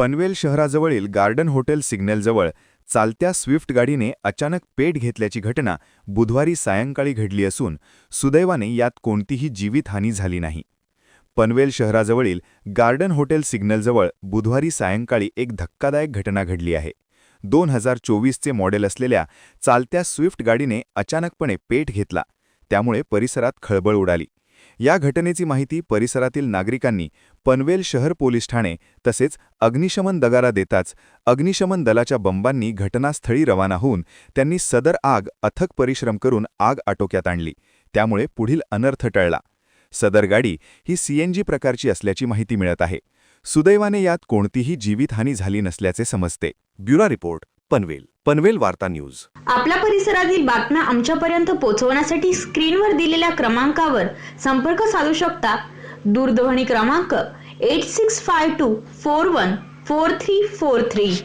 पनवेल शहराजवळील garden hotel सिग्नलजवळ चालत्या Swift गाडीने अचानक पेट घेतल्याची घटना बुधवारी सायंकाळी घडली असून सुदैवाने यात कोणतीही जीवितहानी झाली नाही. पनवेल शहराजवळील गार्डन हॉटेल सिग्नलजवळ बुधवारी सायंकाळी एक धक्कादायक घटना घडली आहे. 2024चे मॉडेल असलेल्या चालत्या स्विफ्ट गाडीने अचानकपणे पेट घेतला. त्यामुळे परिसरात खळबळ उडाली. या घटनेची माहिती परिसरातील नागरिकांनी पनवेल शहर पोलीस ठाणे तसेच अग्निशमन दगारा देताच अग्निशमन दलाच्या बंबांनी घटनास्थळी रवाना होऊन त्यांनी सदर आग अथक परिश्रम करून आग आटोक्यात आणली. त्यामुळे पुढील अनर्थ टळला. सदर गाडी ही CNG प्रकारची असल्याची माहिती मिळत आहे. सुदैवाने यात कोणतीही जीवितहानी झाली नसल्याचे समजते. Bureau report, Panvel. पनवेल वार्ता न्यूज. आपल्या परिसरातील बातम्या आमच्यापर्यंत पोहोचवण्यासाठी स्क्रीनवर दिलेल्या क्रमांकावर संपर्क साधू शकता. दूरध्वनी क्रमांक 8652414343.